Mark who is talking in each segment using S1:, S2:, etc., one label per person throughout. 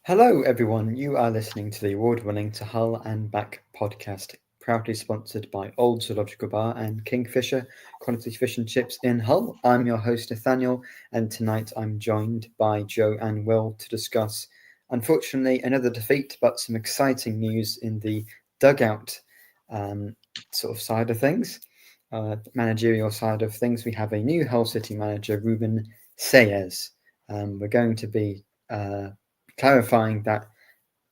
S1: Hello, everyone. You are listening to the award-winning To Hull and Back podcast, proudly sponsored by Old Zoological Bar and Kingfisher Quality Fish and Chips in Hull. I'm your host, Nathaniel, and tonight I'm joined by Joe and Will to discuss, unfortunately, another defeat, but some exciting news in the dugout sort of side of things, managerial side of things. We have a new Hull City manager, Rubén Sellés. We're going to be clarifying that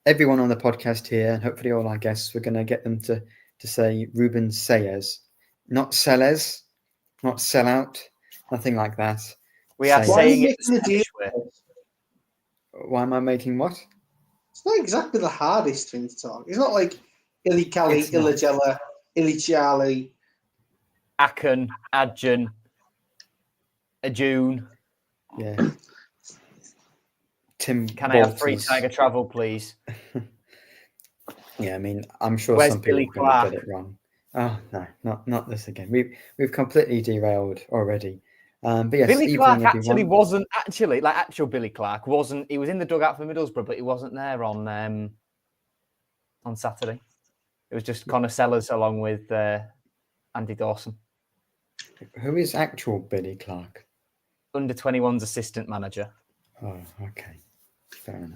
S1: everyone on the podcast here, and hopefully all our guests, we're going to get them to say Rubén Sellés, not Sellés, not sell out, nothing like that.
S2: We are saying it the Spanish way.
S1: Why am I making what?
S3: It's not exactly the hardest thing to talk. It's not like Ilicali, Iligella, Iliciali.
S2: Aken, Adjun, Ajun.
S1: Yeah. Tim
S2: Can
S1: Walters.
S2: I have free Tiger travel, please?
S1: Yeah, I mean, I'm sure
S2: Where's
S1: some people
S2: Billy
S1: are going to get it wrong. Oh, no, not this again. We've completely derailed already. But yes,
S2: Billy Clark actually wasn't actual Billy Clark wasn't. He was in the dugout for Middlesbrough, but he wasn't there on Saturday. It was just Connor Sellers along with Andy Dawson.
S1: Who is actual Billy Clark?
S2: Under 21's assistant manager.
S1: Oh, okay, fair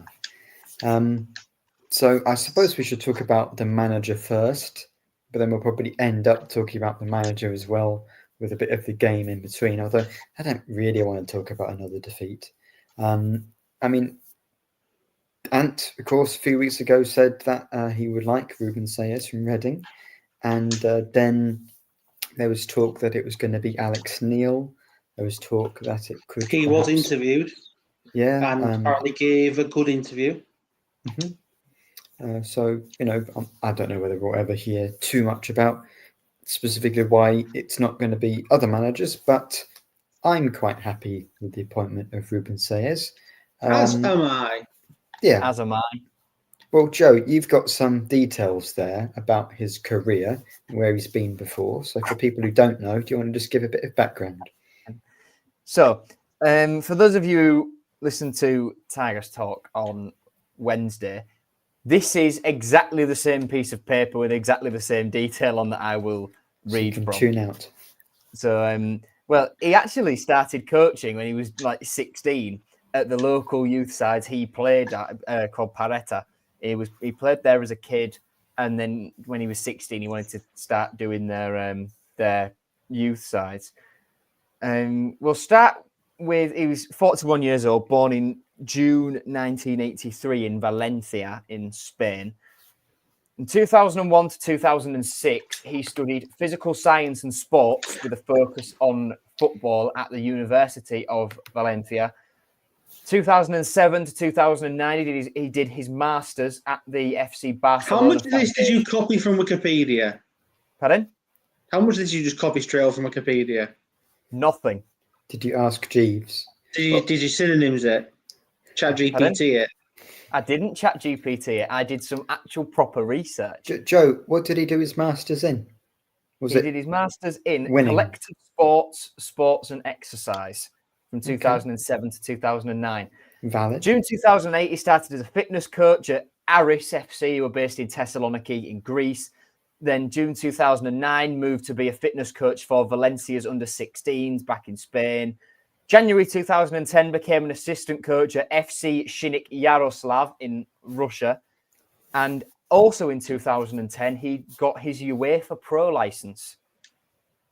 S1: enough. So I suppose we should talk about the manager first, but then we'll probably end up talking about the manager as well, with a bit of the game in between, although I don't really want to talk about another defeat. I mean, Ant, of course, a few weeks ago said that he would like Rubén Sellés from Reading, and then there was talk that it was going to be Alex Neil. There was talk that it could...
S3: He was interviewed.
S1: Yeah.
S3: And apparently gave a good interview.
S1: Mm-hmm. So, I don't know whether we'll ever hear too much about specifically why it's not going to be other managers, but I'm quite happy with the appointment of Rubén Sellés.
S3: As am I.
S1: Yeah.
S2: As am I.
S1: Well, Joe, you've got some details there about his career and where he's been before. So for people who don't know, do you want to just give a bit of background?
S2: So, for those of you who listen to Tigers Talk on Wednesday, this is exactly the same piece of paper with exactly the same detail on that I will read
S1: so you can
S2: from.
S1: Tune out.
S2: So, well, he actually started coaching when he was like 16 at the local youth sides he played at, called Paretta. He played there as a kid, and then when he was 16, he wanted to start doing their youth sides. We'll start with, he was 41 years old, born in June 1983 in Valencia in Spain. In 2001 to 2006, he studied physical science and sports with a focus on football at the University of Valencia. 2007 to 2009, he did his masters at the FC Barcelona.
S3: How much of this did you copy from Wikipedia?
S2: Pardon?
S3: How much did you just copy straight off from Wikipedia?
S2: Nothing.
S1: Did you ask Jeeves?
S3: Did you synonyms it? Chat GPT it?
S2: I didn't chat GPT it. I did some actual proper research.
S1: Joe, what did he do his masters in?
S2: He did his masters in
S1: winning?
S2: collective sports and exercise from 2007 to 2009.
S1: Valid.
S2: June 2008, he started as a fitness coach at Aris FC, who were based in Thessaloniki in Greece. Then June 2009, moved to be a fitness coach for Valencia's under-16s back in Spain. January 2010, became an assistant coach at FC Shinnik Yaroslav in Russia. And also in 2010, he got his UEFA Pro license.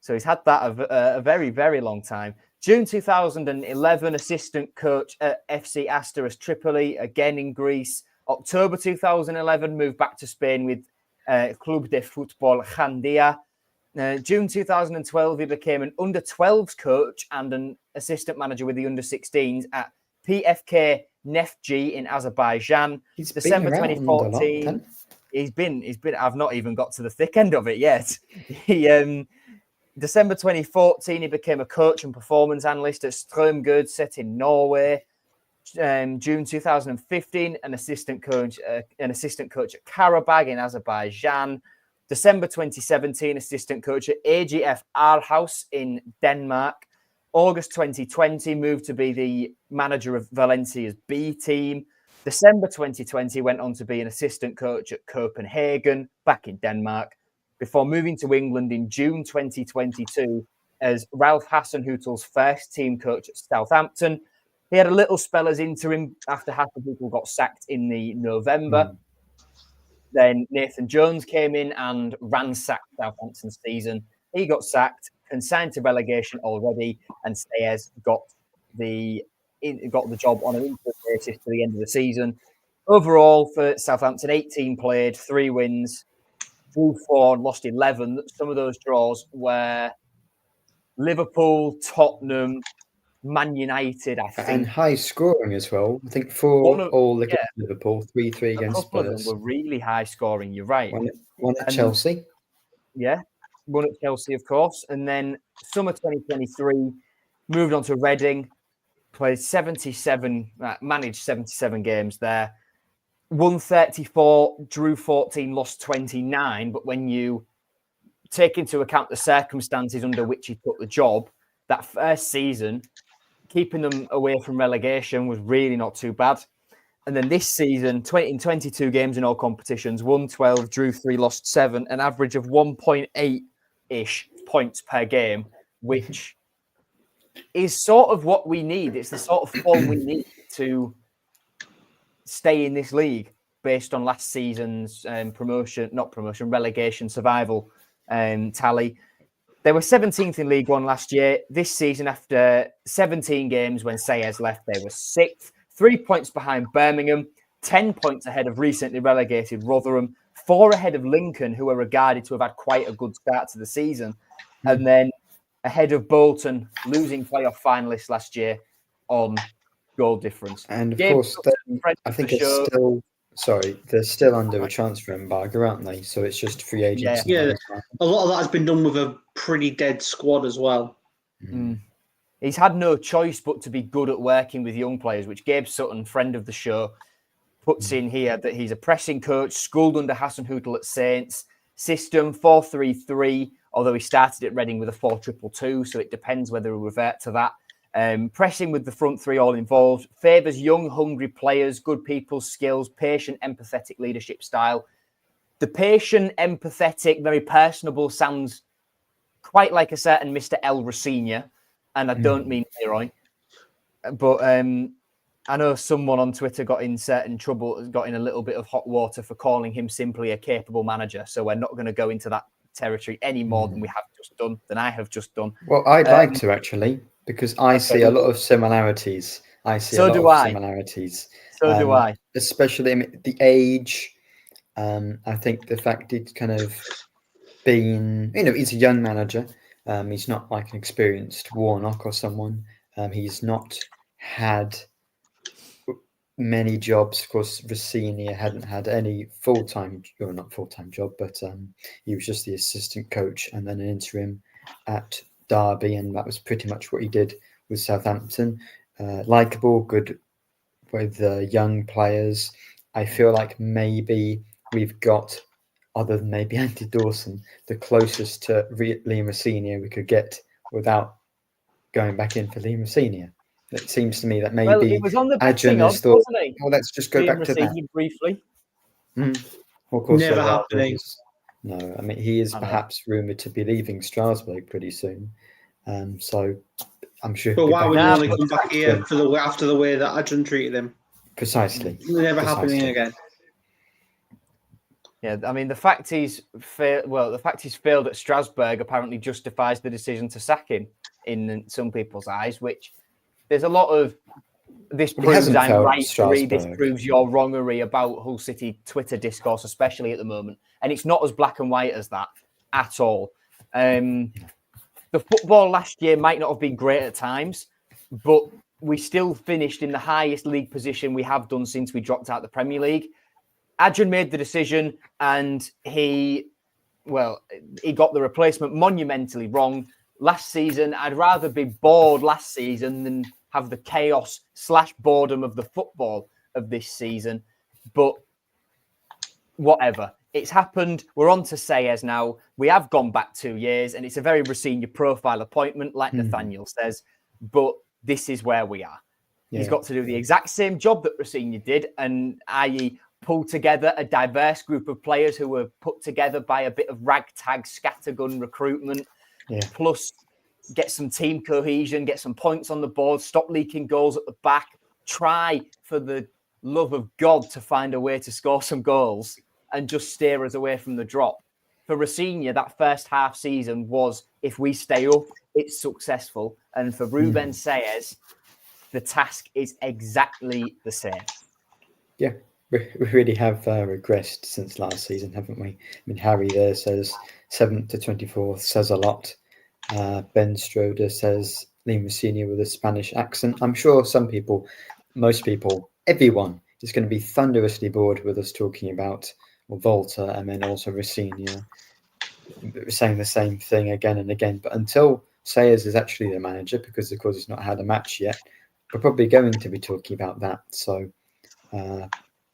S2: So he's had that a very, very long time. June 2011, assistant coach at FC Asteras Tripoli, again in Greece. October 2011, moved back to Spain with Club de Futbol Jandia. June 2012, he became an under-12s coach and an assistant manager with the under-16s at PFK Neftchi in Azerbaijan.
S1: He's
S2: December
S1: been
S2: 2014.
S1: A lot,
S2: he's been. I've not even got to the thick end of it yet. December 2014, he became a coach and performance analyst at Strømsgodset in Norway. June 2015, an assistant coach at Karabag in Azerbaijan. December 2017, assistant coach at AGF Aarhus in Denmark. August 2020, moved to be the manager of Valencia's B team. December 2020, went on to be an assistant coach at Copenhagen, back in Denmark, before moving to England in June 2022 as Ralph Hasenhüttl's first team coach at Southampton. He had a little spell as interim after Hasenhüttl got sacked in the November. Then Nathan Jones came in and ransacked Southampton's season. He got sacked, consigned to relegation already, and Sellés got the job on an interim basis to the end of the season. Overall, for Southampton, 18 played, 3 wins, drew 4, lost 11. Some of those draws were Liverpool, Tottenham, Man United, I think.
S1: And high scoring as well. I think 4 all against Liverpool, 3-3 against Spurs.
S2: A couple of them were really high scoring, you're right.
S1: One at Chelsea.
S2: Yeah, one at Chelsea, of course. And then summer 2023, moved on to Reading, played 77, managed 77 games there. Won 34, drew 14, lost 29. But when you take into account the circumstances under which he took the job, that first season, keeping them away from relegation was really not too bad. And then this season, in 22 games in all competitions, won 12, drew 3, lost 7, an average of 1.8-ish points per game, which is sort of what we need. It's the sort of form we need to stay in this league based on last season's relegation survival tally. They were 17th in League One last year. This season, after 17 games when Sellés left, they were 6th, 3 points behind Birmingham, 10 points ahead of recently relegated Rotherham, 4 ahead of Lincoln, who are regarded to have had quite a good start to the season, and then ahead of Bolton, losing playoff finalists last year on goal difference.
S1: And of course, I think it's still... Sorry, they're still under a transfer embargo, aren't they? So it's just free agents.
S3: Yeah, a lot of that has been done with a pretty dead squad as well.
S2: He's had no choice but to be good at working with young players, which Gabe Sutton, friend of the show, puts in here that he's a pressing coach, schooled under Hasenhüttl at Saints, system 4-3-3, although he started at Reading with a 4-2-2, so it depends whether he'll revert to that. Pressing with the front 3 all involved, favours young, hungry players, good people, skills, patient, empathetic leadership style. The patient, empathetic, very personable sounds quite like a certain Mr. El Rosina, and I don't mean Leroy. But I know someone on Twitter got in a little bit of hot water for calling him simply a capable manager. So we're not going to go into that territory any more than I have just done.
S1: Well, I'd like to actually, because I see a lot of similarities. So do I. Especially the age. I think the fact he's kind of been, he's a young manager. He's not like an experienced Warnock or someone. He's not had many jobs. Of course, Rossini hadn't had any not full-time job, but he was just the assistant coach and then an interim at Derby, and that was pretty much what he did with Southampton. Likeable, good with young players. I feel like maybe we've got, other than maybe Andy Dawson, the closest to Liam Rossini we could get without going back in for Liam Rossini. It seems to me that maybe
S2: it was on the
S1: Adrian has thought, well, let's just go back to that.
S2: Briefly.
S1: Well, of course,
S3: never happening.
S1: No, I mean, he is perhaps rumoured to be leaving Strasbourg pretty soon. So I'm sure.
S3: But why would he want to come back here after the way that Adrian treated him?
S1: Precisely.
S3: Never happening again.
S2: Yeah, I mean, the fact he's failed at Strasbourg apparently justifies the decision to sack him in some people's eyes, which there's a lot of this proves I'm right, this proves you're wrongery about Hull City Twitter discourse, especially at the moment. And it's not as black and white as that at all. The football last year might not have been great at times, but we still finished in the highest league position we have done since we dropped out of the Premier League. Adrian made the decision and he got the replacement monumentally wrong. Last season, I'd rather be bored last season than have the chaos/boredom of the football of this season. But whatever. It's happened. We're on to Sellés now. We have gone back 2 years, and it's a very senior profile appointment, like Nathaniel says. But this is where we are. He's got to do the exact same job that Rosenior did, and i.e. pull together a diverse group of players who were put together by a bit of ragtag scattergun recruitment, plus get some team cohesion, get some points on the board, stop leaking goals at the back, try for the love of God to find a way to score some goals and just steer us away from the drop. For Rosenior, that first half season was, if we stay up, it's successful. And for Rubén Sellés, the task is exactly the same.
S1: Yeah, we really have regressed since last season, haven't we? I mean, Harry there says 7th to 24th, says a lot. Ben Stroder says Liam Rosenior with a Spanish accent. I'm sure some people, most people, everyone is going to be thunderously bored with us talking about Volta and then also Rosenior saying the same thing again and again. But until Sayers is actually the manager, because of course he's not had a match yet, we're probably going to be talking about that. So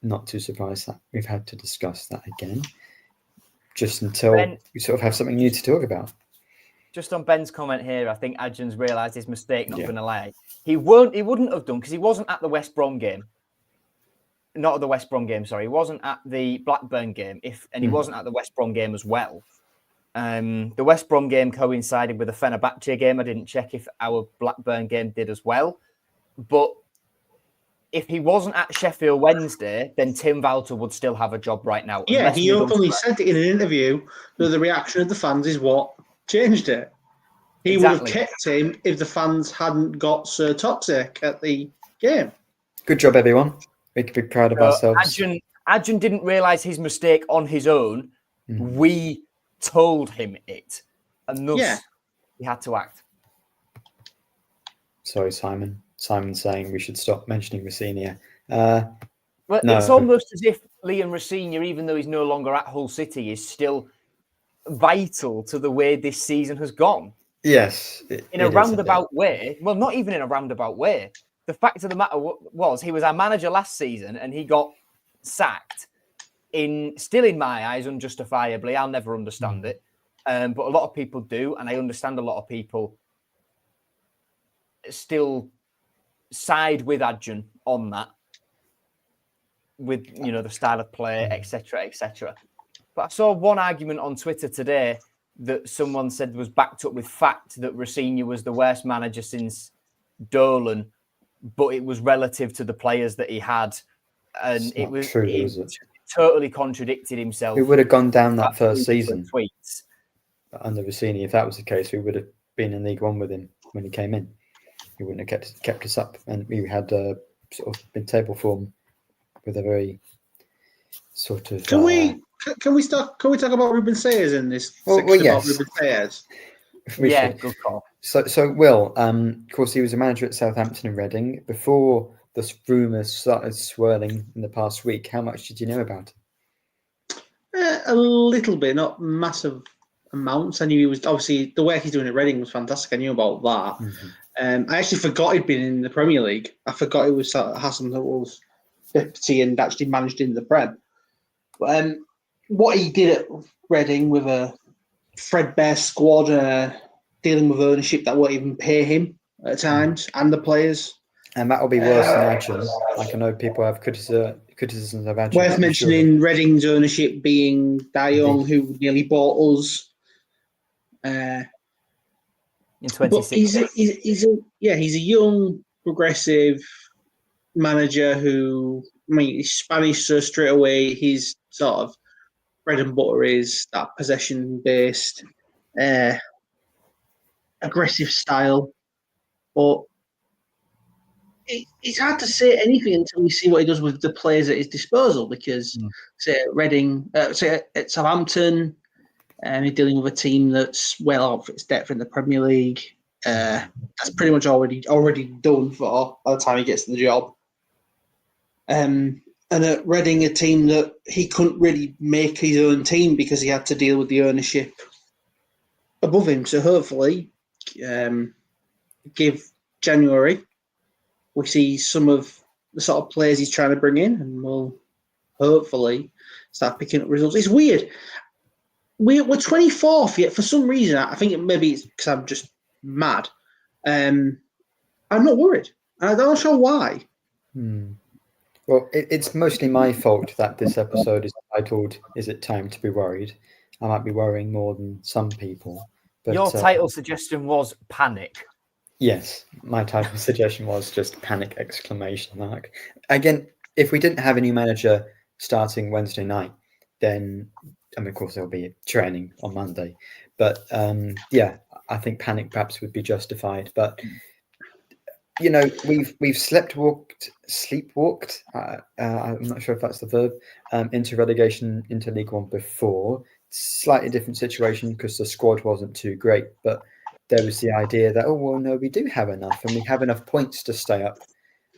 S1: not too surprised that we've had to discuss that again, just until we sort of have something new to talk about.
S2: Just on Ben's comment here, I think Adjun's realised his mistake, not going to lie. He wouldn't have done, because he wasn't at the West Brom game. Not at the West Brom game, sorry. He wasn't at the Blackburn game, and he wasn't at the West Brom game as well. The West Brom game coincided with the Fenerbahce game. I didn't check if our Blackburn game did as well. But if he wasn't at Sheffield Wednesday, then Tim Walter would still have a job right now.
S3: Yeah, he openly said it in an interview that the reaction of the fans is what changed it. He would have kept him if the fans hadn't got so toxic at the game.
S1: Good job, everyone. We could be proud of ourselves.
S2: Adjun didn't realise his mistake on his own. We told him it. And thus, he had to act.
S1: Sorry, Simon. Simon's saying we should stop mentioning Rosenior.
S2: Well, no. It's almost as if Liam Rosenior, even though he's no longer at Hull City, is still vital to the way this season has gone.
S1: Yes.
S2: In a roundabout way. Well, not even in a roundabout way. The fact of the matter was he was our manager last season and he got sacked still in my eyes, unjustifiably. I'll never understand it. But a lot of people do. And I understand a lot of people still side with Adjun on that. With, the style of play, etc., etc. But I saw one argument on Twitter today that someone said was backed up with fact that Rosenior was the worst manager since Dolan, but it was relative to the players that he had. And it was totally contradicted himself.
S1: We would have gone down that first season under Rosenior. If that was the case, we would have been in League One with him when he came in. He wouldn't have kept us up. And we had sort of been table form with a very sort of... Can we
S3: talk about Rubén Sellés in this section about Rubén Sellés?
S2: Good call.
S1: So Will, of course, he was a manager at Southampton and Reading. Before the rumours started swirling in the past week, how much did you know about it?
S3: A little bit, not massive amounts. I knew he was, obviously, the work he's doing at Reading was fantastic. I knew about that. I actually forgot he'd been in the Premier League. I forgot it was Hassan that was deputy and actually managed in the Prem. But what he did at Reading with a threadbare squad, dealing with ownership that won't even pay him at times, and the players.
S1: And that will be worse than Adjun. Like, I know people have criticisms of Adjun.
S3: Worth mentioning Reading's ownership being Dayong, who nearly bought us.
S2: In 2016.
S3: He's a young, progressive manager who, he's Spanish, so straight away his sort of bread and butter is that possession-based, aggressive style. But it's hard to say anything until we see what he does with the players at his disposal. Because, say at Reading, say at Southampton, he's dealing with a team that's well out for its depth in the Premier League. That's pretty much already done for by the time he gets to the job. And at Reading, a team that he couldn't really make his own team because he had to deal with the ownership above him. So hopefully, give January, we see some of the sort of players he's trying to bring in, and we'll hopefully start picking up results. It's weird. We're 24th yet. For some reason, I think maybe it's because I'm just mad. I'm not worried. And I'm not sure why.
S1: Well, it's mostly my fault that this episode is titled "Is It Time to Be Worried?" I might be worrying more than some people. But
S2: your title suggestion was panic.
S1: Yes, my title suggestion was just panic exclamation mark. Again, if we didn't have a new manager starting Wednesday night, then of course there'll be training on Monday. But yeah, I think panic perhaps would be justified. But we've sleepwalked. I'm not sure if that's the verb. Into relegation into League One before. Slightly different situation because the squad wasn't too great, but there was the idea that no, we do have enough, and we have enough points to stay up.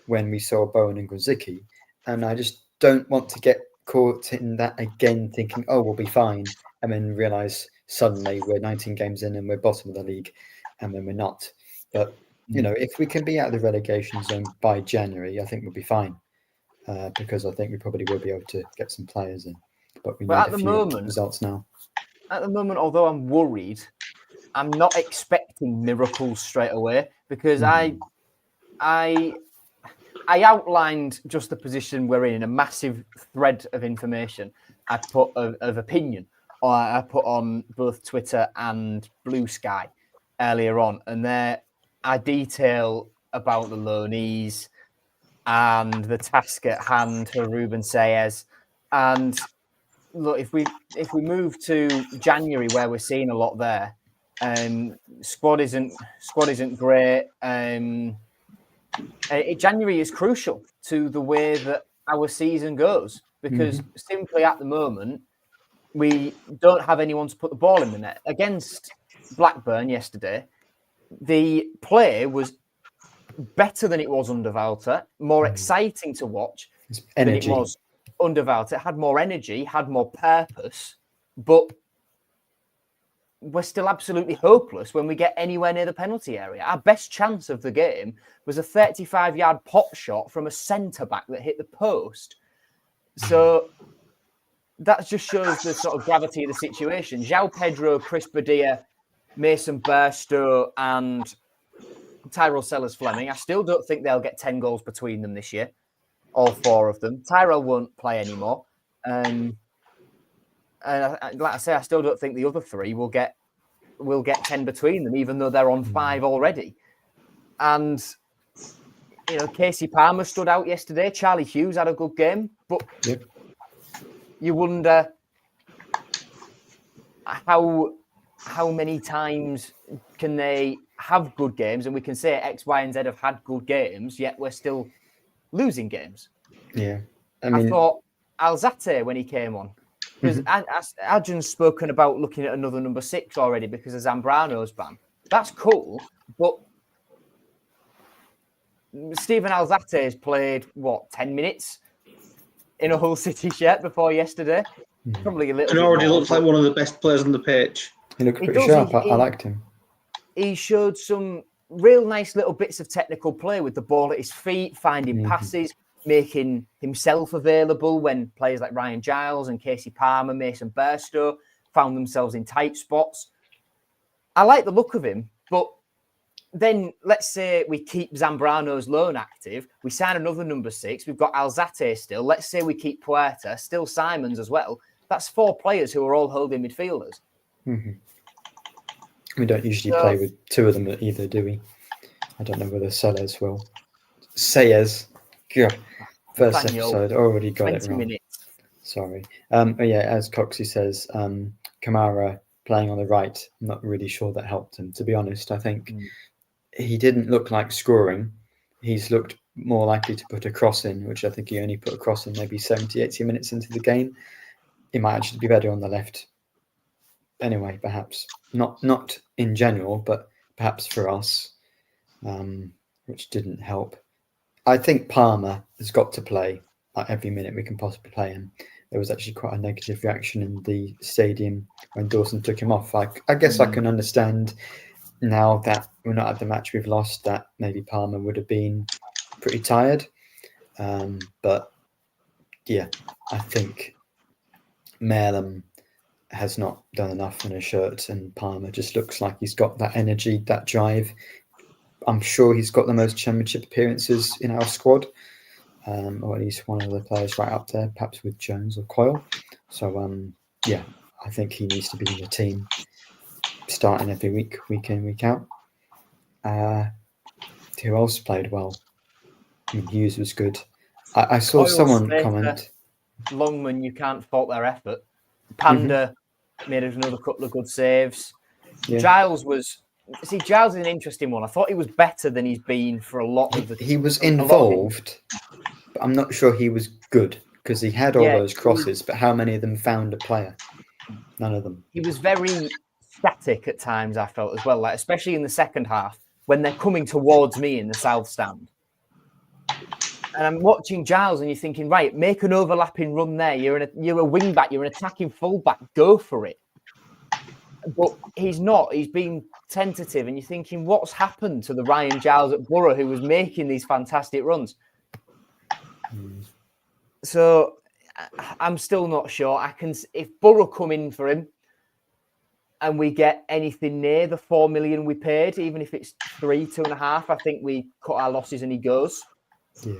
S1: When we saw Bowen and Grzycki, and I just don't want to get caught in that again, thinking we'll be fine, and then realize suddenly we're 19 games in and we're bottom of the league, and then we're not. But if we can be out of the relegation zone by January, I think we'll be fine, because I think we probably will be able to get some players in. But we need a few results now.
S2: At the moment, although I'm worried, I'm not expecting miracles straight away because I outlined just the position we're in a massive thread of information. I put of opinion, or I put on both Twitter and Blue Sky earlier on, and there I detail about the loanees and the task at hand for Rubén Sellés. And look, if we move to January, where we're seeing a lot there, squad isn't great. January is crucial to the way that our season goes because simply at the moment we don't have anyone to put the ball in the net. Against Blackburn yesterday, the play was better than it was under Walter, more exciting to watch than it was under Walter. It had more energy, had more purpose, but we're still absolutely hopeless when we get anywhere near the penalty area. Our best chance of the game was a 35-yard pop shot from a centre-back that hit the post. So that just shows the sort of gravity of the situation. João Pedro, Chris Badilla, Mason Burstow and Tyrell Sellers-Fleming, I still don't think they'll get 10 goals between them this year, all four of them. Tyrell won't play anymore. And like I say, I still don't think the other three will get 10 between them, even though they're on 5 already. And, Casey Palmer stood out yesterday. Charlie Hughes had a good game. But you wonder how many times can they have good games? And we can say X, Y, and Z have had good games, yet we're still losing games.
S1: Yeah.
S2: I thought Alzate, when he came on, because Adrian's spoken about looking at another number 6 already because of Zambrano's ban. That's cool, but Stephen Alzate has played, 10 minutes in a Hull City shirt before yesterday? Probably a little
S3: and
S2: bit
S3: already
S2: more,
S3: looks like one of the best players on the pitch.
S1: He looks pretty sharp. I liked him.
S2: He showed some real nice little bits of technical play with the ball at his feet, finding passes, making himself available when players like Ryan Giles and Casey Palmer, Mason Burstow found themselves in tight spots. I like the look of him, but then let's say we keep Zambrano's loan active. We sign another number 6. We've got Alzate still. Let's say we keep Puerta, still Simons as well. That's 4 players who are all holding midfielders.
S1: We don't usually play with 2 of them either, do we? I don't know whether Sellers will. First
S2: Nathaniel,
S1: episode, already got
S2: 20
S1: it wrong.
S2: minutes.
S1: Sorry. As Coxie says, Kamara playing on the right, I'm not really sure that helped him. To be honest, I think he didn't look like scoring. He's looked more likely to put a cross in, which I think he only put a cross in maybe 70, 80 minutes into the game. He might actually be better on the left. Anyway, perhaps. Not in general, but perhaps for us, which didn't help. I think Palmer has got to play every minute we can possibly play him. There was actually quite a negative reaction in the stadium when Dawson took him off. I guess I can understand now that we're not at the match we've lost that maybe Palmer would have been pretty tired. But yeah, I think Malem has not done enough in a shirt, and Palmer just looks like he's got that energy, that drive. I'm sure he's got the most championship appearances in our squad, or at least one of the players right up there, perhaps with Jones or Coyle. So, yeah, I think he needs to be in the team, starting every week in, week out. Who else played well? I mean, Hughes was good. I saw
S2: Coyle,
S1: someone
S2: Slater,
S1: comment.
S2: Longman, you can't fault their effort. Panda made another couple of good saves.
S1: Yeah.
S2: Giles is an interesting one. I thought he was better than he's been for a lot of the.
S1: He was involved, but I'm not sure he was good because he had all those crosses. But how many of them found a player? None of them.
S2: He was very static at times, I felt, as well, like especially in the second half when they're coming towards me in the south stand. And I'm watching Giles, and you're thinking, right, make an overlapping run there. You're a wing back, you're an attacking fullback, go for it. But he's not. He's been tentative, and you're thinking, what's happened to the Ryan Giles at Borough who was making these fantastic runs? So I'm still not sure. If Borough come in for him, and we get anything near the 4 million we paid, even if it's 2.5, I think we cut our losses and he goes.
S1: Yeah,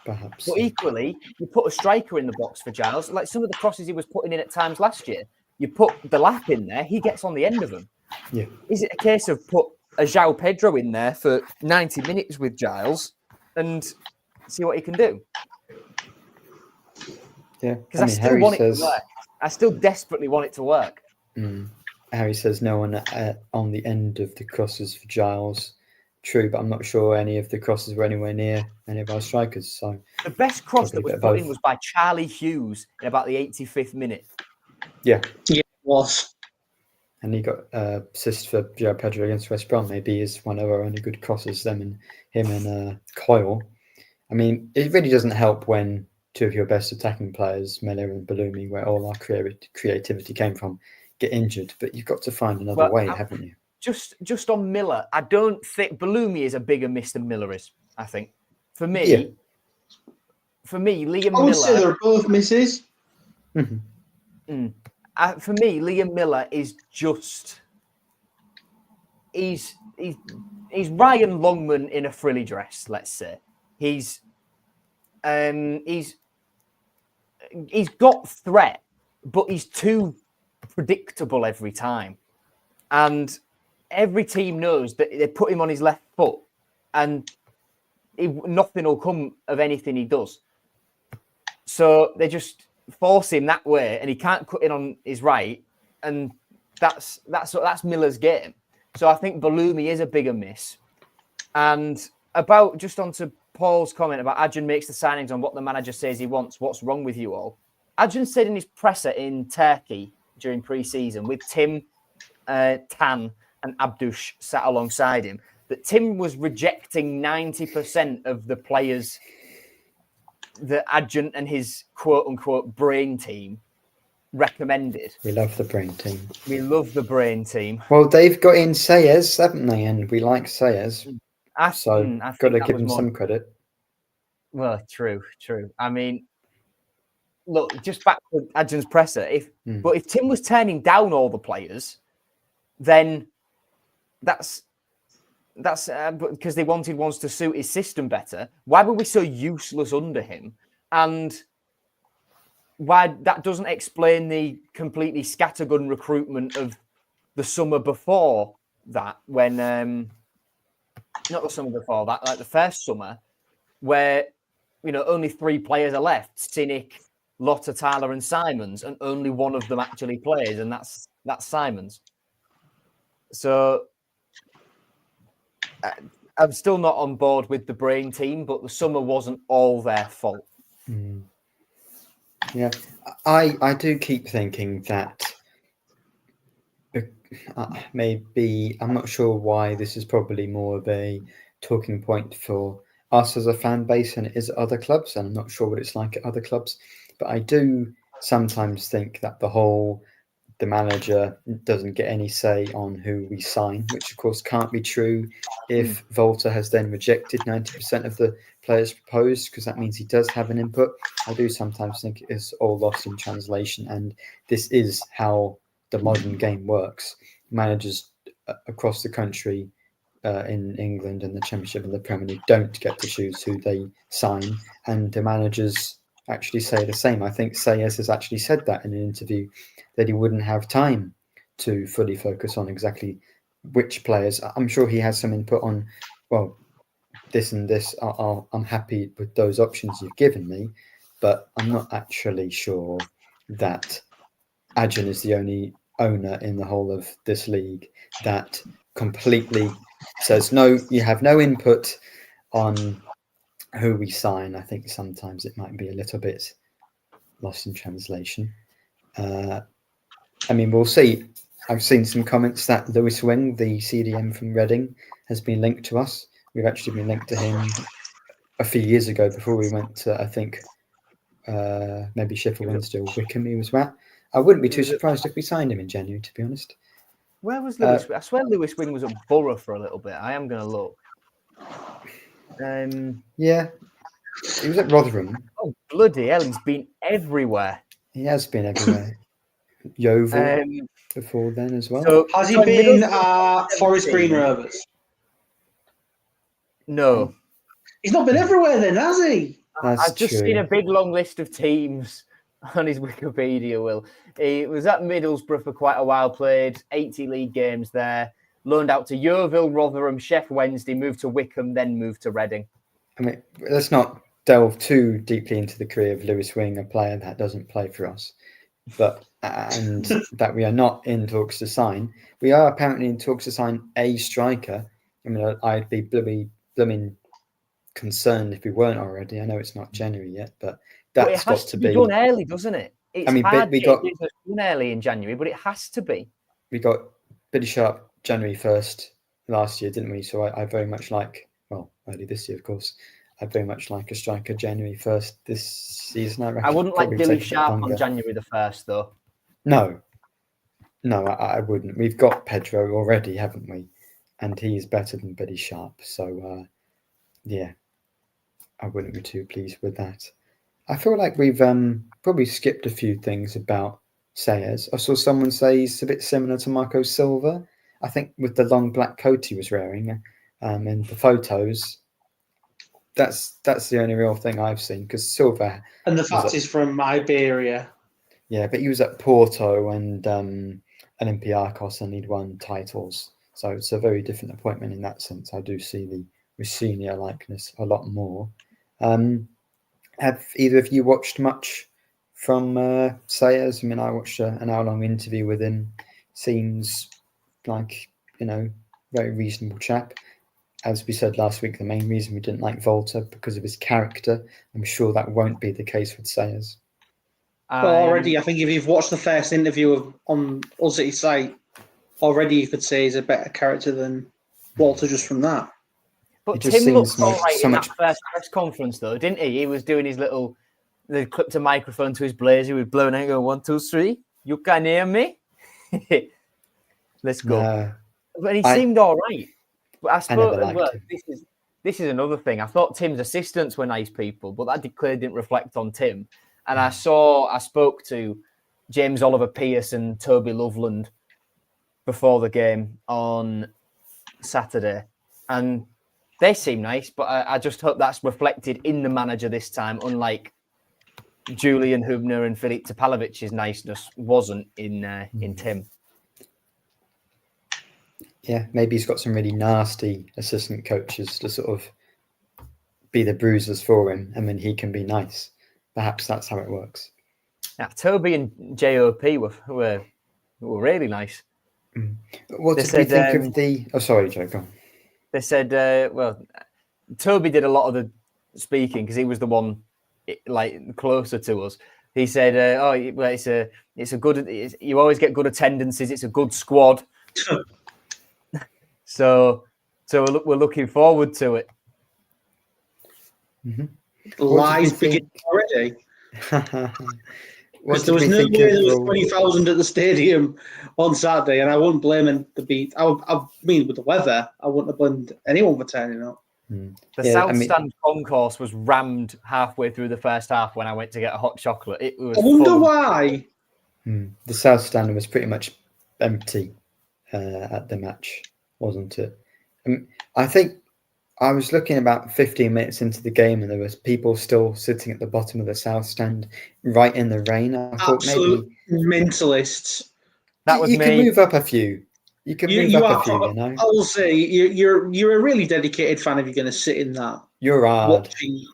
S1: perhaps.
S2: But equally, you put a striker in the box for Giles, like some of the crosses he was putting in at times last year. You put the lap in there, he gets on the end of them.
S1: Yeah.
S2: Is it a case of put a João Pedro in there for 90 minutes with Giles and see what he can do?
S1: Yeah,
S2: Because I still want it to work. I still desperately want it to work.
S1: Harry says no one on the end of the crosses for Giles. True, but I'm not sure any of the crosses were anywhere near any of our strikers. So
S2: the best cross that was put in was by Charlie Hughes in about the 85th minute.
S1: Yeah,
S3: it was.
S1: And he got assist for João Pedro against West Brom. Maybe is one of our only good crosses. Him and Coyle. I mean, it really doesn't help when two of your best attacking players, Miller and Balumi, where all our creativity came from, get injured. But you've got to find another way, haven't you?
S2: Just on Miller, I don't think Balumi is a bigger miss than Miller is. I think for me, Liam Miller.
S3: I would say they're both misses.
S2: For me, Liam Miller is just he's Ryan Longman in a frilly dress. Let's say he's got threat, but he's too predictable every time, and every team knows that they put him on his left foot and nothing will come of anything he does. So they just force him that way and he can't cut in on his right. And that's Miller's game. So I think Balumi is a bigger miss. And just onto Paul's comment about Adjan makes the signings on what the manager says he wants. What's wrong with you all? Adjan said in his presser in Turkey during pre-season with Tim, Tan, and Abdush sat alongside him, that Tim was rejecting 90% of the players that Adjant and his quote-unquote brain team recommended.
S1: We love the brain team.
S2: We love the brain team.
S1: Well, they've got in Sellés, haven't they? And we like Sellés. So got to give them some credit.
S2: Well, true. I mean, look, just back to Adjant's presser. But if Tim was turning down all the players, then that's because they wanted ones to suit his system better. Why were we so useless under him? And why that doesn't explain the completely scattergun recruitment of the summer before that, when not the summer before that, like the first summer, where only 3 players are left: Cynic, Lotta, Tyler, and Simons, and only one of them actually plays, and that's Simons. So I'm still not on board with the brain team, but the summer wasn't all their fault.
S1: Yeah, I do keep thinking that maybe, I'm not sure why this is probably more of a talking point for us as a fan base than it is at other clubs, and I'm not sure what it's like at other clubs, but I do sometimes think that the manager doesn't get any say on who we sign, which of course can't be true if Volta has then rejected 90% of the players proposed, because that means he does have an input. I do sometimes think it is all lost in translation, and this is how the modern game works. Managers across the country in England and the Championship and the Premier League don't get to choose who they sign, and the managers actually say the same. I think Sellés has actually said that in an interview, that he wouldn't have time to fully focus on exactly which players. I'm sure he has some input on, well, this and this. I'm happy with those options you've given me, but I'm not actually sure that Ajin is the only owner in the whole of this league that completely says, no, you have no input on who we sign. I think sometimes it might be a little bit lost in translation. I mean, we'll see. I've seen some comments that Lewis Wing, the CDM from Reading, has been linked to us. We've actually been linked to him a few years ago before we went to, I think, maybe Sheffield Wednesday or Wickham he was at. I wouldn't be too surprised if we signed him in January, to be honest.
S2: Where was Lewis? I swear Lewis Wing was at Borough for a little bit. I am going to look.
S1: Yeah, he was at Rotherham.
S2: Oh, bloody hell, he's been everywhere.
S1: He has been everywhere. Yeovil before then as well.
S3: So has he been at Forest Green Rovers?
S2: No.
S3: He's not been everywhere then, has he?
S2: I've just seen a big long list of teams on his Wikipedia, Will. He was at Middlesbrough for quite a while, played 80 league games there, loaned out to Yeovil, Rotherham, Sheffield Wednesday, moved to Wickham, then moved to Reading.
S1: I mean, let's not delve too deeply into the career of Lewis Wing, a player that doesn't play for us, and that we are not in talks to sign. We are apparently in talks to sign a striker. I mean, I'd be blooming concerned if we weren't already. I know it's not January yet, but that's got to be
S2: done early, doesn't it? It's hard
S1: we got
S2: done early in January, but it has to be.
S1: We got Billy Sharp January 1st last year, didn't we? So I very much like, well, early this year, of course. I very much like a striker January 1st this season. I
S2: wouldn't like Billy Sharp on January the 1st, though.
S1: No, I wouldn't. We've got Pedro already, haven't we? And he's better than Billy Sharp. So, yeah, I wouldn't be too pleased with that. I feel like we've probably skipped a few things about Sellés. I saw someone say he's a bit similar to Marco Silva. I think with the long black coat he was wearing in the photos. That's the only real thing I've seen, because Silva...
S3: And the fact he's from Iberia.
S1: Yeah, but he was at Porto and Olympiacos and he'd won titles. So it's a very different appointment in that sense. I do see the Rossini likeness a lot more. Have either of you watched much from Sellés? I mean, I watched an hour-long interview with him. Seems like, very reasonable chap. As we said last week, the main reason we didn't like Volta because of his character. I'm sure that won't be the case with Sellés.
S3: Well, already, I think if you've watched the first interview on Hull City's site, already you could say he's a better character than Walter just from that.
S2: But Tim looked all right in that first press conference, though, didn't he? He was doing his they clipped a microphone to his blazer. He was blowing out, going, 1, 2, 3. You can hear me? Let's go. But he seemed all right. But I suppose this is another thing. I thought Tim's assistants were nice people, but that clearly didn't reflect on Tim. And I spoke to James Oliver Pierce and Toby Loveland before the game on Saturday, and they seem nice, but I just hope that's reflected in the manager this time, unlike Julian Hubner and Filip Topalovic's niceness wasn't in Tim.
S1: Yeah, maybe he's got some really nasty assistant coaches to sort of be the bruisers for him, and then he can be nice. Perhaps that's how it works.
S2: Yeah, Toby and JOP were really nice.
S1: What did we think of the... Oh, sorry, Joe, go on.
S2: They said, Toby did a lot of the speaking because he was the one closer to us. He said, it's a good... you always get good attendances. It's a good squad. So we're looking forward to it.
S3: Mm-hmm. Lies begin already. Because there was no way there was 20,000 at the stadium on Saturday, and I wouldn't blame the beat. I mean, with the weather, I wouldn't have blamed anyone for turning up.
S2: The South Stand concourse was rammed halfway through the first half when I went to get a hot chocolate. It was.
S3: I wonder why.
S1: The South Stand was pretty much empty at the match, wasn't it? I think I was looking about 15 minutes into the game, and there was people still sitting at the bottom of the south stand, right in the rain. I thought
S3: Absolute
S1: maybe
S3: mentalists.
S2: That was
S1: you can
S2: me.
S1: move up a few. You can move
S3: You
S1: up
S3: are.
S1: a few. You know,
S3: I will say you're a really dedicated fan if you're going to sit in that
S1: you're hard.
S3: watching.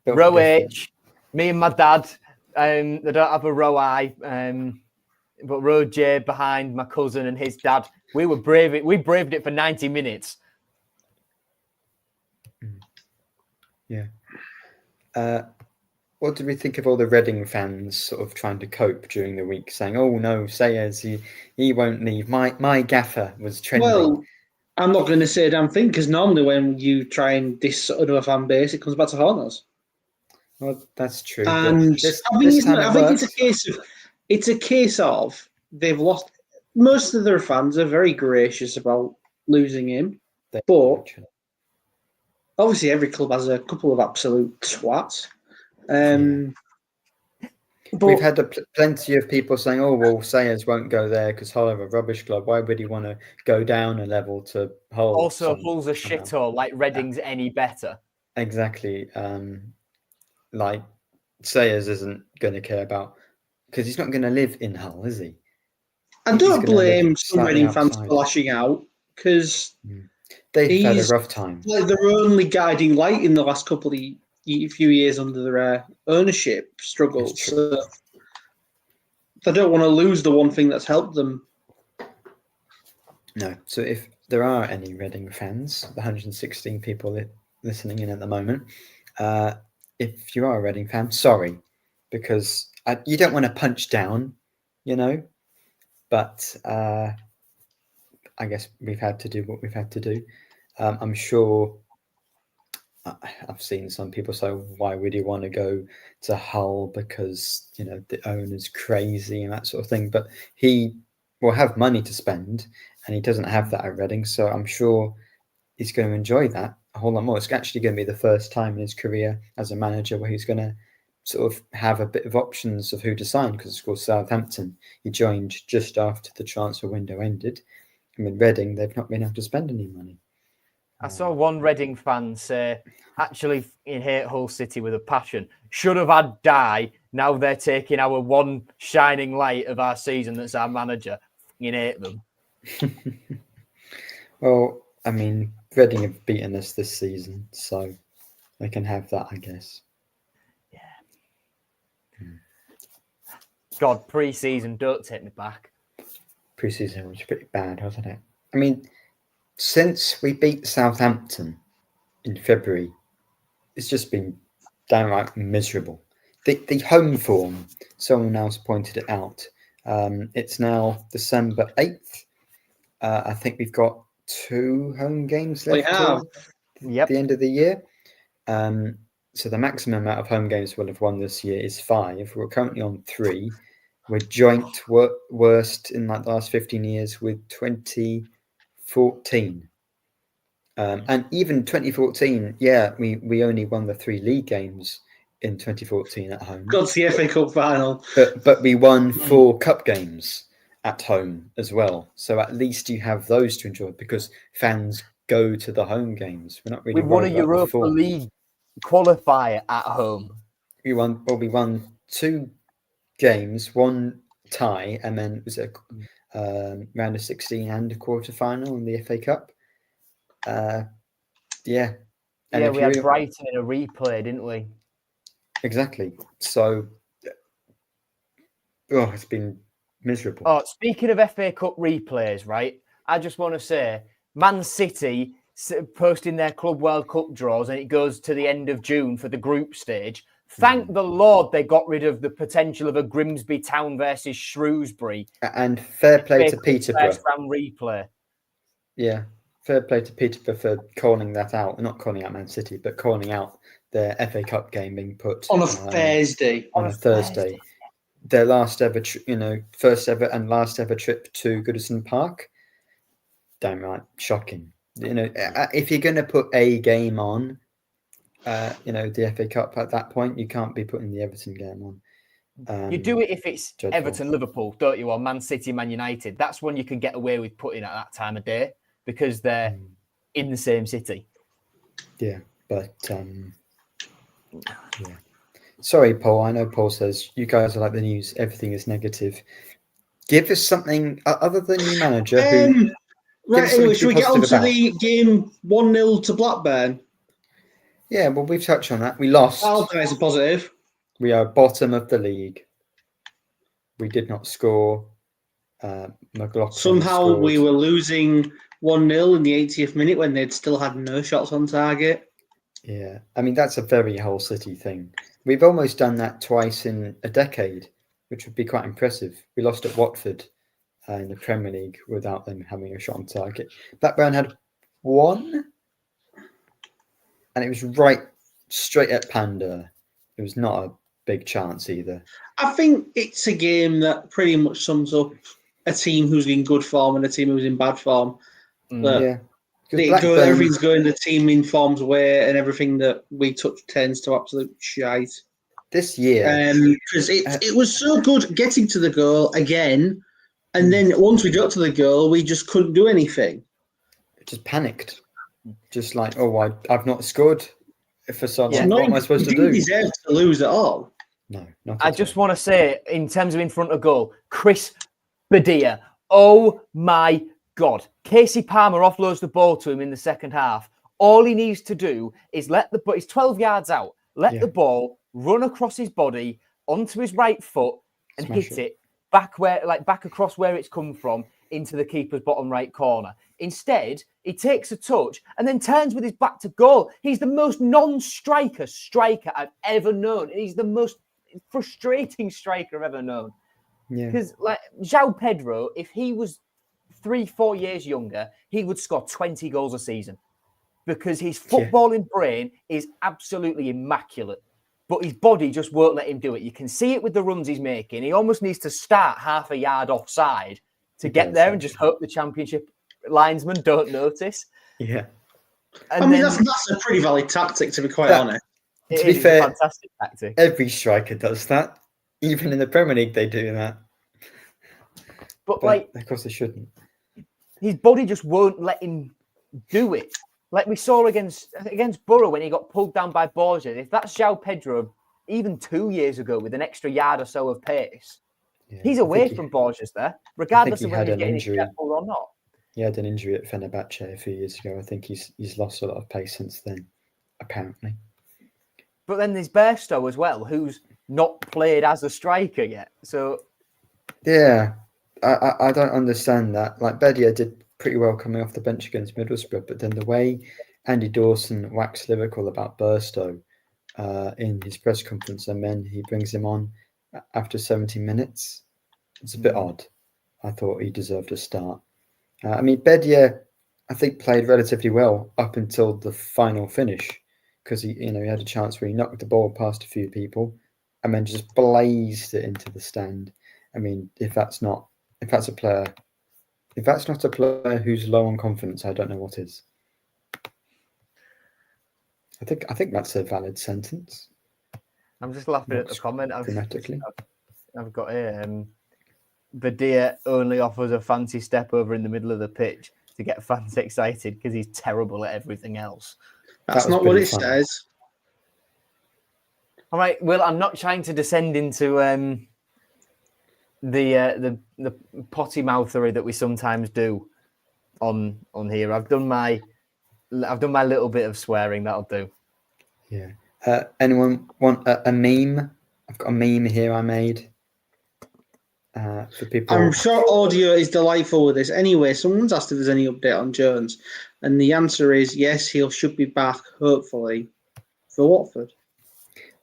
S2: Row H, me and my dad. They don't have a row I. But row J behind my cousin and his dad. We braved it for 90 minutes.
S1: Yeah. What did we think of all the Reading fans sort of trying to cope during the week, saying, "Oh no, Sellés, he won't leave." My gaffer was trending.
S3: Well, I'm not going to say a damn thing because normally when you try and diss another fan base, it comes back to haunt us.
S1: Well, that's true.
S3: And I think it's a case of they've lost. Most of their fans are very gracious about losing him, but obviously every club has a couple of absolute twats.
S1: But we've had plenty of people saying, "Oh well, Sellés won't go there because Hull are a rubbish club. Why would he want to go down a level to Hull?"
S2: Also, Hull's a shithole. Like Reading's any better.
S1: Exactly. Like Sellés isn't going to care about, because he's not going to live in Hull, is he?
S3: I don't blame some Reading fans for lashing out because
S1: they've had a rough time.
S3: Like their only guiding light in the last couple of few years under their ownership struggles. So they don't want to lose the one thing that's helped them.
S1: No. So if there are any Reading fans, the 116 people listening in at the moment, if you are a Reading fan, sorry, because you don't want to punch down, you know. But I guess we've had to do what we've had to do. I'm sure I've seen some people say, "Why would you want to go to Hull? Because the owner's crazy and that sort of thing." But he will have money to spend, and he doesn't have that at Reading. So I'm sure he's going to enjoy that a whole lot more. It's actually going to be the first time in his career as a manager where he's going to sort of have a bit of options of who to sign, because of course Southampton, he joined just after the transfer window ended. I mean, Reading, they've not been able to spend any money.
S2: I saw one Reading fan say, actually, in hate Hull City with a passion. Should have had Dye. Now they're taking our one shining light of our season that's our manager. You hate them.
S1: Well, I mean, Reading have beaten us this season, so they can have that, I guess.
S2: God, pre-season, don't take me back.
S1: Pre-season was pretty bad, wasn't it? I mean, since we beat Southampton in February, it's just been downright miserable. The home form, someone else pointed it out. It's now December 8th. I think we've got 2 home games left till the end of the year. So the maximum amount of home games we'll have won this year is 5. We're currently on 3. We're joint worst in like the last 15 years with 2014. And even 2014, we only won the 3 league games in 2014 at home.
S3: Got to the FA Cup final.
S1: But we won 4 cup games at home as well. So at least you have those to enjoy, because fans go to the home games. We're not really.
S2: We won a Europa League qualifier at home.
S1: We won 2 games, 1 tie, and then it was a round of 16 and a quarter final in the FA Cup. And
S2: we had Brighton in a replay, didn't we?
S1: Exactly. So, it's been miserable.
S2: Oh, speaking of FA Cup replays, right? I just want to say, Man City posting their Club World Cup draws, and it goes to the end of June for the group stage. Thank the Lord they got rid of the potential of a Grimsby Town versus Shrewsbury.
S1: And fair play to Peterborough.
S2: First round replay.
S1: Yeah, fair play to Peterborough for calling that out. Not calling out Man City, but calling out their FA Cup game being put
S3: on a Thursday.
S1: On a Thursday. Their last ever, first ever and last ever trip to Goodison Park. Downright shocking. If you're going to put a game on, the FA Cup at that point, you can't be putting the Everton game on.
S2: You do it if it's dreadful. Everton, Liverpool, don't you? Or Man City, Man United. That's when you can get away with putting at that time of day. because they're in the same city.
S1: Yeah, but yeah. Sorry, Paul. I know Paul says you guys are like the news. Everything is negative. Give us something other than new manager.
S3: Right, anyway, should we get on to the game 1-0 to Blackburn?
S1: Yeah, well, we've touched on that. We lost.
S3: Aldi's a positive.
S1: We are bottom of the league. We did not score. McLaughlin
S3: Somehow
S1: scored.
S3: we were losing 1-0 in the 80th minute when they'd still had no shots on target.
S1: Yeah, I mean, that's a very Hull City thing. We've almost done that twice in a decade, which would be quite impressive. We lost at Watford in the Premier League without them having a shot on target. Blackburn had one, and it was right straight at Panda. It was not a big chance either.
S3: I think it's a game that pretty much sums up a team who's in good form and a team who's in bad form.
S1: Yeah.
S3: Everything's going the team in form's way, and everything that we touch turns to absolute shite.
S1: This year.
S3: Because it was so good getting to the goal again, and then once we got to the goal, we just couldn't do anything.
S1: Just panicked. Just like, oh, I've not scored for so long.
S3: Yeah.
S1: What am I supposed to do?
S3: You didn't deserve to lose at all.
S1: No, not
S2: I just want to say, in terms of in front of goal, Chris Badia. Oh my God. Casey Palmer offloads the ball to him in the second half. All he needs to do is he's 12 yards out, let the ball run across his body onto his right foot and hit it back across where it's come from into the keeper's bottom right corner. Instead, he takes a touch and then turns with his back to goal. He's the most non-striker I've ever known. He's the most frustrating striker I've ever known. Because João Pedro, if he was 3-4 years younger, he would score 20 goals a season because his footballing brain is absolutely immaculate. But his body just won't let him do it. You can see it with the runs he's making. He almost needs to start half a yard offside to get there and just hope the Championship linesmen don't notice.
S1: Yeah.
S3: And that's a pretty valid tactic, to be quite honest.
S1: To be fair,
S2: a fantastic tactic.
S1: Every striker does that. Even in the Premier League, they do that.
S2: But
S1: of course, they shouldn't.
S2: His body just won't let him do it. Like we saw against Borough when he got pulled down by Borges. If that's João Pedro, even 2 years ago with an extra yard or so of pace, he's away from Borges there, regardless of whether he's getting injury or not.
S1: He had an injury at Fenerbahce a few years ago. I think he's lost a lot of pace since then, apparently.
S2: But then there's Bairstow as well, who's not played as a striker yet. So
S1: yeah, I don't understand that. Like Bedia did pretty well coming off the bench against Middlesbrough, but then the way Andy Dawson waxed lyrical about Bairstow in his press conference, and then he brings him on after 70 minutes. It's a bit odd. I thought he deserved a start. I mean, Bedia, I think, played relatively well up until the final finish because he had a chance where he knocked the ball past a few people and then just blazed it into the stand. I mean, if that's not a player who's low on confidence, I don't know what is. I think that's a valid sentence.
S2: I'm just laughing at the comment.
S1: Grammatically.
S2: I've got here. Badia only offers a fancy step over in the middle of the pitch to get fans excited because he's terrible at everything else.
S3: That's not what it says.
S2: All right, Will, I'm not trying to descend into the potty mouthery that we sometimes do on here. I've done my little bit of swearing. That'll do.
S1: Yeah. Anyone want a meme? I've got a meme here I made. For people.
S3: I'm sure audio is delightful with this. Anyway, someone's asked if there's any update on Jones, and the answer is yes, he should be back, hopefully, for Watford.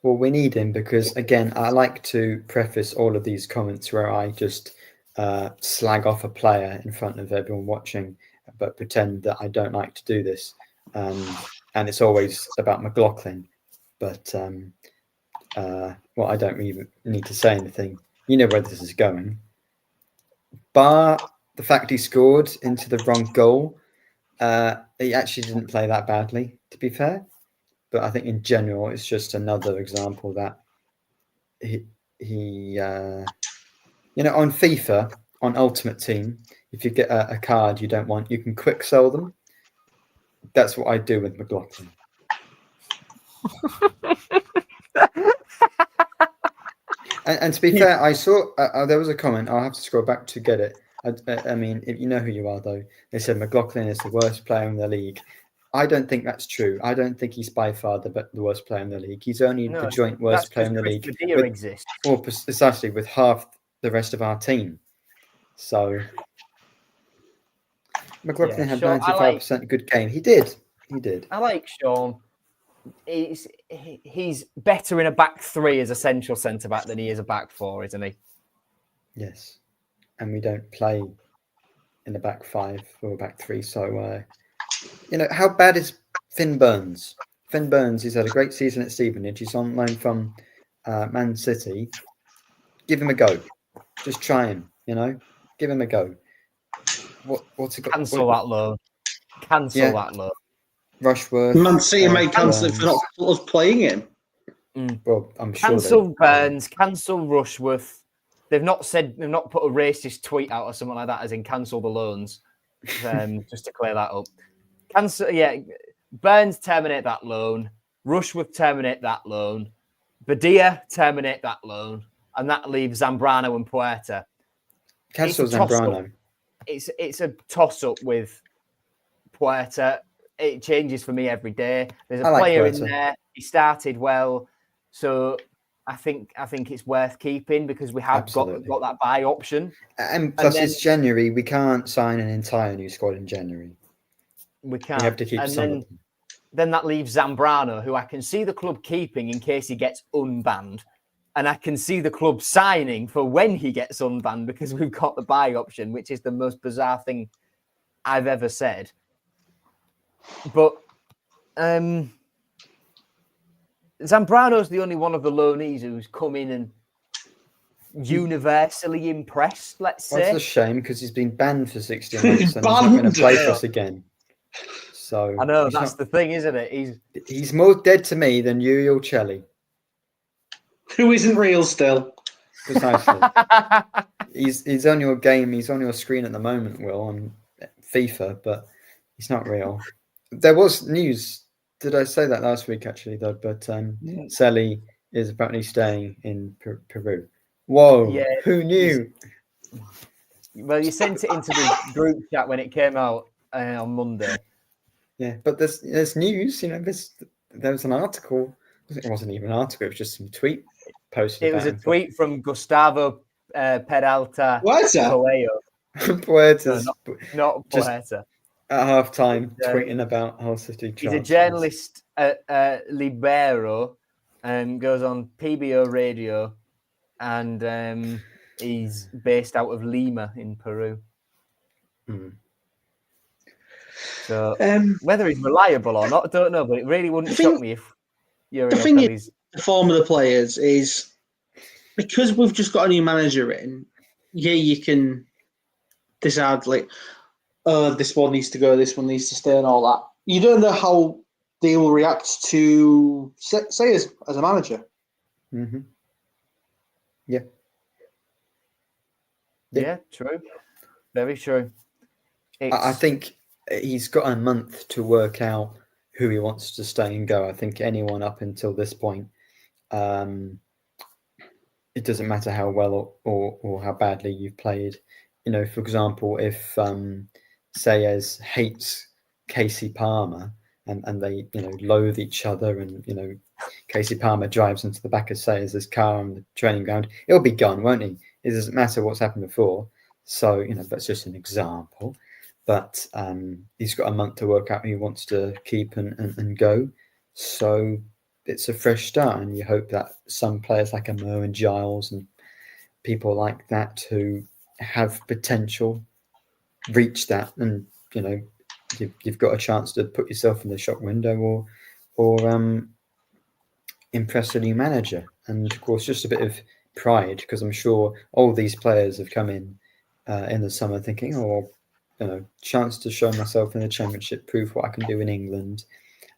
S1: Well, we need him because, again, I like to preface all of these comments where I just slag off a player in front of everyone watching, but pretend that I don't like to do this. And it's always about McLaughlin. But, I don't even need to say anything. You know where this is going. Bar the fact he scored into the wrong goal, he actually didn't play that badly, to be fair. But I think in general, it's just another example that he on FIFA, on Ultimate Team, if you get a card you don't want, you can quick sell them. That's what I do with McLaughlin. And to be fair, I saw there was a comment. I'll have to scroll back to get it. I mean, if you know who you are, though, they said McLaughlin is the worst player in the league. I don't think that's true. I don't think he's by far the worst player in the league. He's only the joint worst player in the league. Or precisely with half the rest of our team. So McLaughlin had 95% good game. He did.
S2: I like Sean. He's better in a back three as a central centre back than he is a back four, isn't he?
S1: Yes, and we don't play in a back five or a back three. So, how bad is Finn Burns? Finn Burns, he's had a great season at Stevenage. He's on loan from Man City. Give him a go. Just try him. Give him a go. What's it got?
S2: Cancel that loan. Cancel that loan.
S1: Rushworth.
S3: Man City may cancel it for not us playing him.
S1: Well, I'm sure.
S2: Cancel Burns. Cancel Rushworth. They've not put a racist tweet out or something like that, as in cancel the loans. Just to clear that up. Cancel. Yeah, Burns terminate that loan. Rushworth terminate that loan. Badia terminate that loan, and that leaves Zambrano and Puerta.
S1: Cancel Zambrano.
S2: It's a toss up with Puerta. It changes for me every day. There's a player in there. He started well, so I think it's worth keeping because we have got that buy option.
S1: And plus, it's January. We can't sign an entire new squad in January.
S2: We can't.
S1: We have to keep some of them.
S2: Then that leaves Zambrano, who I can see the club keeping in case he gets unbanned, and I can see the club signing for when he gets unbanned because we've got the buy option, which is the most bizarre thing I've ever said. But Zambrano's the only one of the loanees who's come in and universally impressed, let's say.
S1: That's a shame because he's been banned for 60 months and he's not going to play for us again. So
S2: I know, that's the thing, isn't it?
S1: He's more dead to me than Uriel Celli.
S3: Who isn't real still.
S1: Precisely. He's on your game, he's on your screen at the moment, Will, on FIFA, but he's not real. There was news. Did I say that last week, actually, though? But Sellés is apparently staying in Peru. Whoa, yeah, who knew?
S2: Well, you sent it into the group chat when it came out on Monday.
S1: Yeah, but there's news. There was an article. It wasn't even an article. It was just some tweet posted.
S2: It was a tweet from Gustavo Peralta.
S1: Puertas.
S2: Not Puerta.
S1: At half time, tweeting about Hull City.
S2: He's a journalist at Libero and goes on PBO radio, and he's based out of Lima in Peru. So whether he's reliable or not, I don't know, but it really wouldn't shock me if you're.
S3: The thing is, the form of the players is because we've just got a new manager in. Yeah, you can decide this one needs to go, this one needs to stay, and all that. You don't know how they will react to Sellés as a manager.
S1: Mm-hmm.
S2: Yeah, true. Very true.
S1: I think he's got a month to work out who he wants to stay and go. I think anyone up until this point, it doesn't matter how well or how badly you've played. For example, if Sellés hates Casey Palmer and they loathe each other, and Casey Palmer drives into the back of Sellés' car on the training ground, he'll be gone, won't he? It doesn't matter what's happened before. So that's just an example. But he's got a month to work out who he wants to keep and go. So it's a fresh start, and you hope that some players like Mo and Giles and people like that who have potential reach that, and you've got a chance to put yourself in the shop window or impress a new manager. And of course, just a bit of pride, because I'm sure all these players have come in the summer thinking, chance to show myself in the Championship, prove what I can do in England,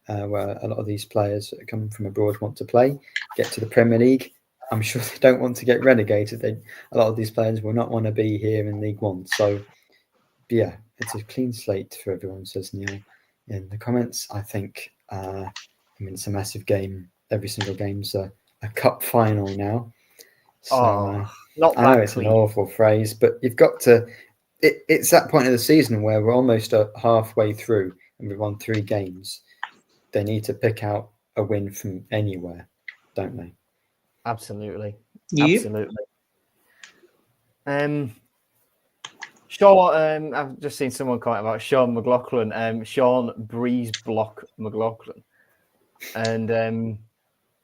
S1: where a lot of these players that come from abroad want to play, get to the Premier League. I'm sure they don't want to get relegated. A lot of these players will not want to be here in League One. So yeah, it's a clean slate for everyone, says Neil in the comments. I think, it's a massive game. Every single game's a cup final now. So
S2: not
S1: I know
S2: that
S1: it's
S2: clean.
S1: an awful phrase, but you've got to. It's that point of the season where we're almost halfway through and we've won 3 games. They need to pick out a win from anywhere, don't they?
S2: Absolutely.
S3: Yeah.
S2: Absolutely. Sean, I've just seen someone comment about Sean McLaughlin, Sean Breeze Block McLaughlin. And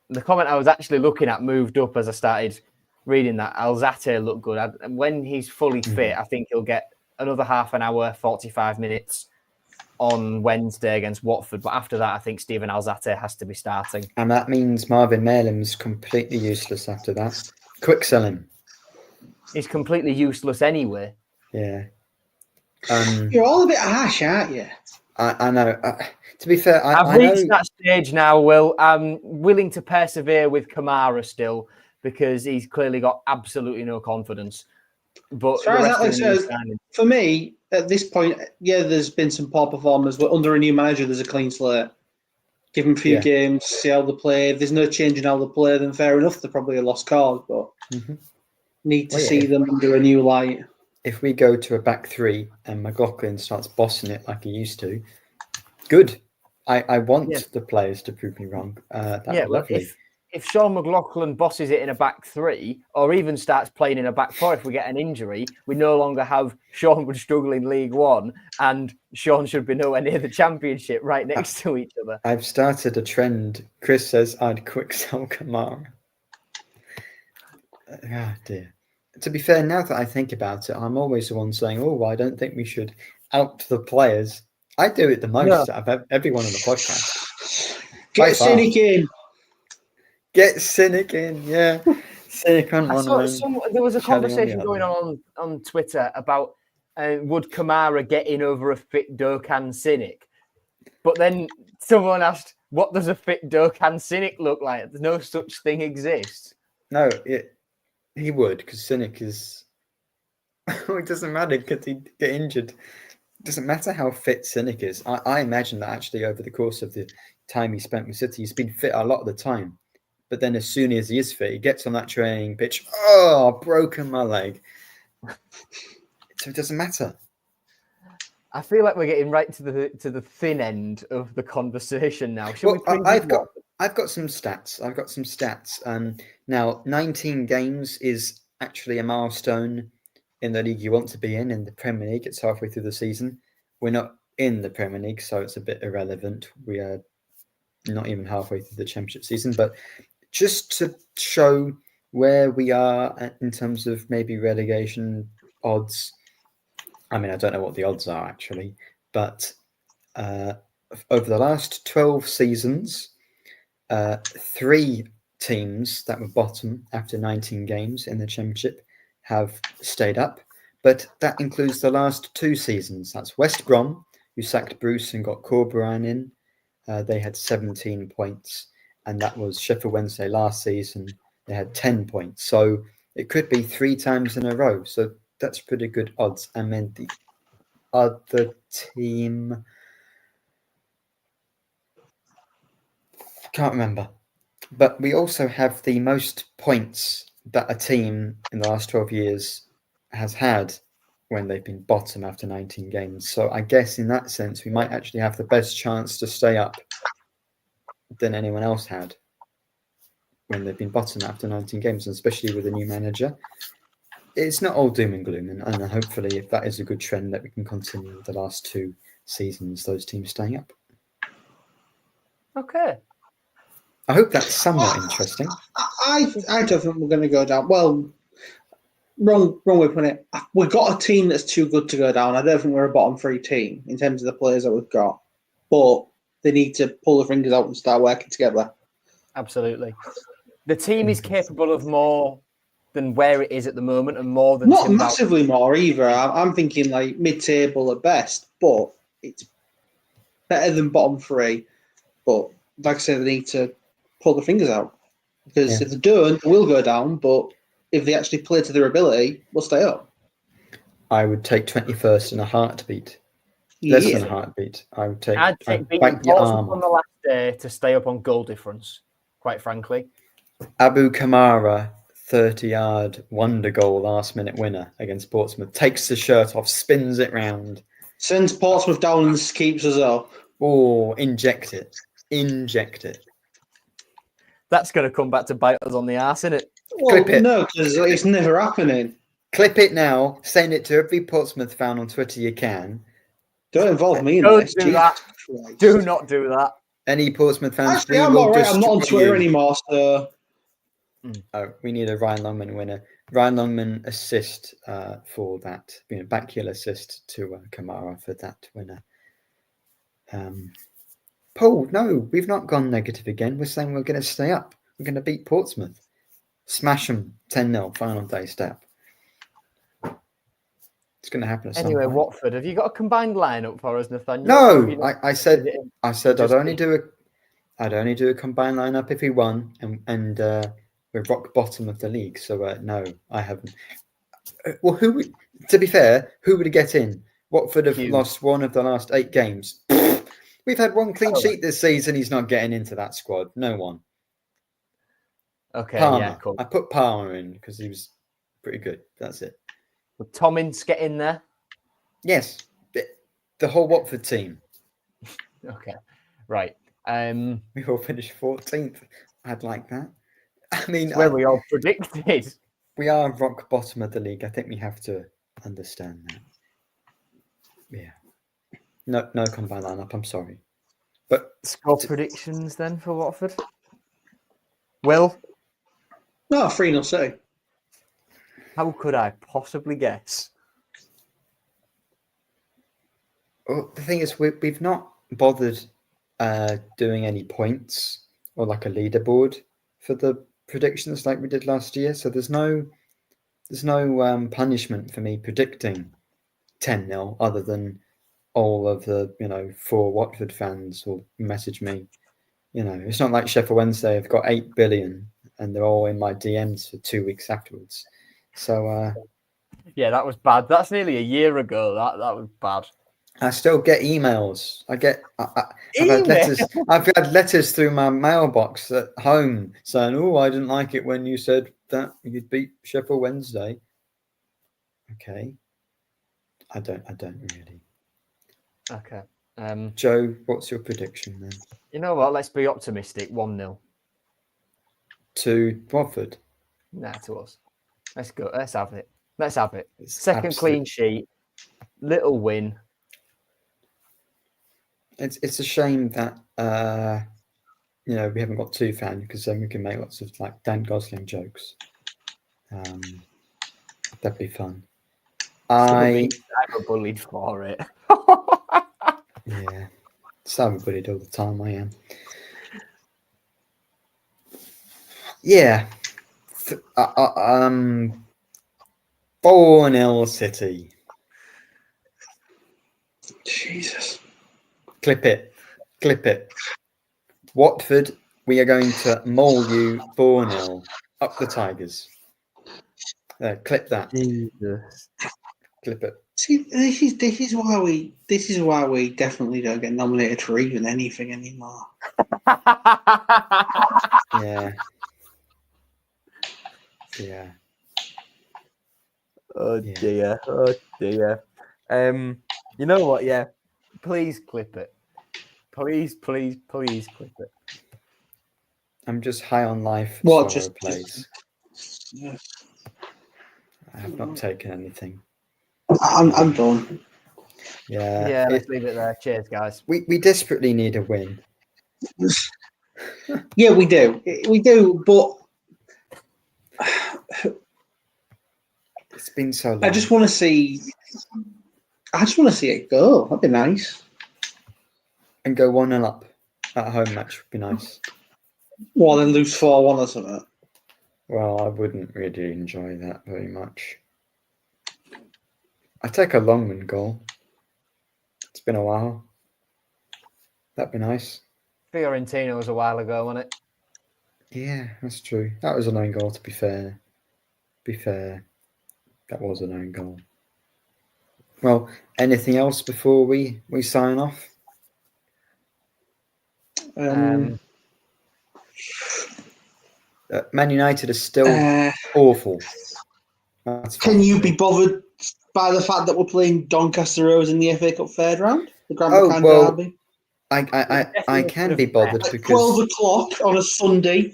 S2: the comment I was actually looking at moved up as I started reading that. Alzate looked good. When he's fully fit, I think he'll get another half an hour, 45 minutes on Wednesday against Watford. But after that, I think Stephen Alzate has to be starting.
S1: And that means Marvin Malem's completely useless after that. Quick sell him.
S2: He's completely useless anyway.
S1: Yeah.
S3: You're all a bit harsh, aren't you?
S1: I know. To be fair,
S2: I've
S1: I
S2: reached
S1: know.
S2: that stage now, Will. I'm willing to persevere with Kamara still because he's clearly got absolutely no confidence. But
S3: As far
S2: the
S3: as
S2: rest
S3: that
S2: of
S3: looks,
S2: the new signings,
S3: for me, at this point, yeah, there's been some poor performers, but under a new manager, there's a clean slate. Give them a few games, see how they play. If there's no change in how they play, then fair enough, they're probably a lost cause, but need to see them under a new light.
S1: If we go to a back 3 and McLaughlin starts bossing it like he used to, good. I want the players to prove me wrong. That'd be lovely.
S2: If Sean McLaughlin bosses it in a back 3 or even starts playing in a back 4, if we get an injury, we no longer have Sean would struggle in League One and Sean should be nowhere near the Championship right next to each other.
S1: I've started a trend. Chris says I'd quick sell Kamara. Oh dear. To be fair, now that I think about it, I'm always the one saying, I don't think we should out the players. I do it the most out of everyone on the podcast.
S3: Get Cynic in.
S1: Get Cynic in, yeah. Cynic on one
S2: there was a conversation going on Twitter about would Kamara get in over a fit Dokan Cynic? But then someone asked, what does a fit Dokan Cynic look like? There's no such thing exists.
S1: No, he would, because Cynic is... it doesn't matter, could he get injured? It doesn't matter how fit Cynic is. I imagine that actually over the course of the time he spent with City, he's been fit a lot of the time. But then as soon as he is fit, he gets on that training pitch. Oh, broken my leg. So it doesn't matter.
S2: I feel like we're getting right to the thin end of the conversation now.
S1: I've got some stats. Now, 19 games is actually a milestone in the league you want to be in the Premier League. It's halfway through the season. We're not in the Premier League, so it's a bit irrelevant. We are not even halfway through the Championship season, but just to show where we are in terms of maybe relegation odds. I mean, I don't know what the odds are actually, but over the last 12 seasons, 3 teams that were bottom after 19 games in the Championship have stayed up, but that includes the last 2 seasons. That's West Brom, who sacked Bruce and got Corberan in. They had 17 points, and that was Sheffield Wednesday last season. They had 10 points. So it could be 3 times in a row. So that's pretty good odds. And then the other team, can't remember. But we also have the most points that a team in the last 12 years has had when they've been bottom after 19 games. So I guess in that sense, we might actually have the best chance to stay up than anyone else had when they've been bottom after 19 games, and especially with a new manager. It's not all doom and gloom, and hopefully if that is a good trend that we can continue the last 2 seasons, those teams staying up.
S2: Okay.
S1: I hope that's somewhat interesting.
S3: I don't think we're going to go down. Well, wrong way of putting it. We've got a team that's too good to go down. I don't think we're a bottom 3 team in terms of the players that we've got. But they need to pull their fingers out and start working together.
S2: Absolutely. The team is capable of more than where it is at the moment, and more than
S3: not massively more either. I'm thinking like mid-table at best, but it's better than bottom 3. But like I said, they need to pull their fingers out, because if they don't, they will go down. But if they actually play to their ability, we'll stay up.
S1: I would take 21st in a heartbeat. Less than a heartbeat.
S2: I'd
S1: I'd
S2: take beating
S1: bite your arm
S2: Portsmouth on
S1: off.
S2: the last day to stay up on goal difference, quite frankly.
S1: Abu Kamara, 30-yard wonder goal, last-minute winner against Portsmouth. Takes the shirt off, spins it round.
S3: Sends Portsmouth down and keeps us up.
S1: Oh, inject it. Inject it.
S2: That's going to come back to bite us on the arse, isn't it?
S3: Well,
S1: Clip it.
S3: no, because it's never happening.
S1: Clip it now. Send it to every Portsmouth fan on Twitter you can.
S3: Don't involve me in
S2: Don't
S3: this.
S2: do that.
S3: Christ.
S2: Do not do that.
S1: Any Portsmouth fans,
S3: Actually,
S1: we
S3: I'm
S1: will
S3: all right. I'm not on
S1: destroy
S3: Twitter
S1: you.
S3: anymore, so...
S1: Oh, we need a Ryan Longman winner. Ryan Longman assist for that. Backheel assist to Kamara for that winner. Paul, no, we've not gone negative again. We're saying we're going to stay up. We're going to beat Portsmouth. Smash them 10-0, final day step. It's going to happen at
S2: Anyway,
S1: some point.
S2: Watford, have you got a combined lineup for us, Nathaniel?
S1: No, I said I'd
S2: just
S1: only do a combined lineup if we won, and we're rock bottom of the league. So no, I haven't. Well, to be fair, who would get in? Watford have lost one of the last 8 games. We've had one clean sheet this season. He's not getting into that squad. No one.
S2: Okay,
S1: Palmer.
S2: yeah, cool.
S1: I put Palmer in because he was pretty good. That's it.
S2: Would Tommins get in there?
S1: Yes, the whole Watford team.
S2: Okay, right.
S1: We all finished 14th. I'd like that. I mean,
S2: where we all predicted.
S1: We are rock bottom of the league. I think we have to understand that. Yeah. No combined lineup. I'm sorry. But
S2: score predictions then for Watford? Will?
S3: No, 3-0 City.
S2: How could I possibly guess?
S1: Well, the thing is, we've not bothered doing any points or like a leaderboard for the predictions like we did last year. So there's no punishment for me predicting 10-0 other than all of the 4 Watford fans will message me. It's not like Sheffield Wednesday have got 8 billion and they're all in my DMs for 2 weeks afterwards. So
S2: yeah, that was bad. That's nearly a year ago. That was bad.
S1: I still get emails. I've had letters. I've had letters through my mailbox at home saying, "Oh, I didn't like it when you said that you'd beat Sheffield Wednesday." Okay, I don't really.
S2: Okay.
S1: Joe, what's your prediction then?
S2: You know what? Let's be optimistic. 1-0
S1: to Watford.
S2: Nah, to us. Let's go. Let's have it. Second clean sheet. Little win.
S1: It's a shame that we haven't got 2 fans because then we can make lots of like Dan Gosling jokes. That'd be fun.
S2: I'm bullied for it.
S1: Yeah, cyberbullied all the time. I am. Yeah. 4-0 City.
S3: Jesus.
S1: Clip it. Watford, we are going to maul you 4-0 up the Tigers. There, clip that.
S2: Jesus.
S1: Clip it.
S3: See, this is why we definitely don't get nominated for even anything anymore.
S1: Yeah.
S2: Oh dear. You know what? Yeah. Please clip it. Please clip it.
S1: I'm just high on life.
S3: Well,
S1: sorrow plays.
S3: Yeah.
S1: I have not taken anything.
S3: I'm done.
S1: Yeah.
S2: Let's leave it there. Cheers, guys.
S1: We desperately need a win.
S3: Yeah, we do, but
S1: it's been so long.
S3: I just want to see it go. That'd be nice.
S1: And go 1-0 up at a home match would be nice.
S3: Well, then lose 4-1 or something.
S1: Well, I wouldn't really enjoy that very much. I'd take a Longman goal. It's been a while. That'd be nice.
S2: Fiorentina was a while ago, wasn't it?
S1: Yeah, that's true. That was an own goal, to be fair. That was an own goal. Well, anything else before we sign off? Man United is still awful.
S3: Can you be bothered by the fact that we're playing Doncaster Rovers in the FA Cup third round? The Grand Derby?
S1: I can be bothered
S3: At
S1: because
S3: 12 o'clock on a Sunday.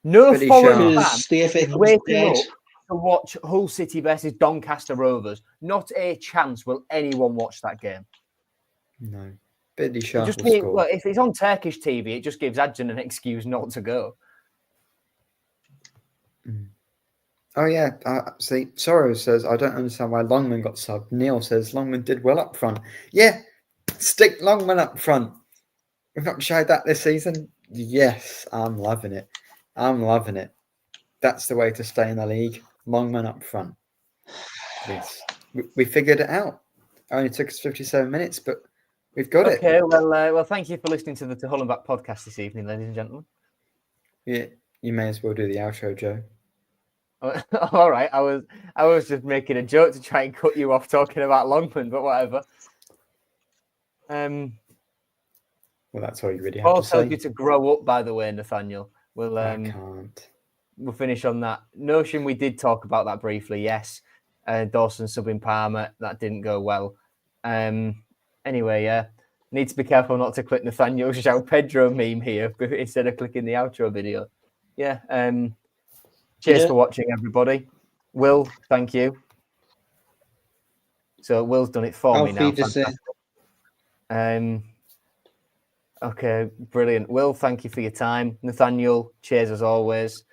S2: No foreign fan
S3: because the FA Cup is
S2: waking
S3: dead.
S2: up to watch Hull City versus Doncaster Rovers. Not a chance will anyone watch that game.
S1: No. Billy Sharp
S2: Just
S1: will score.
S2: well, if it's on Turkish TV, it just gives Adjan an excuse not to go.
S1: Oh, yeah. See, Sorrow says, I don't understand why Longman got subbed. Neil says, Longman did well up front. Yeah, stick Longman up front. We've not tried that this season. Yes, I'm loving it. I'm loving it. That's the way to stay in the league. Longman up front. Yes. We figured it out. It only took us 57 minutes, but we've got it.
S2: Okay, well, thank you for listening to the Hull and Back podcast this evening, ladies and gentlemen.
S1: Yeah, you may as well do the outro, Joe.
S2: All right, I was just making a joke to try and cut you off talking about Longman, but whatever.
S1: Well, that's all you really have
S2: Paul
S1: to say.
S2: told you to grow up, by the way, Nathaniel.
S1: I can't.
S2: We'll finish on that notion. We did talk about that briefly, yes. Dawson subbing Palmer, that didn't go well. Anyway, need to be careful not to click Nathaniel's João Pedro meme here instead of clicking the outro video. Yeah. Cheers for watching, everybody. Will, thank you. So Will's done it for me now. Okay, brilliant. Will, thank you for your time. Nathaniel, cheers as always.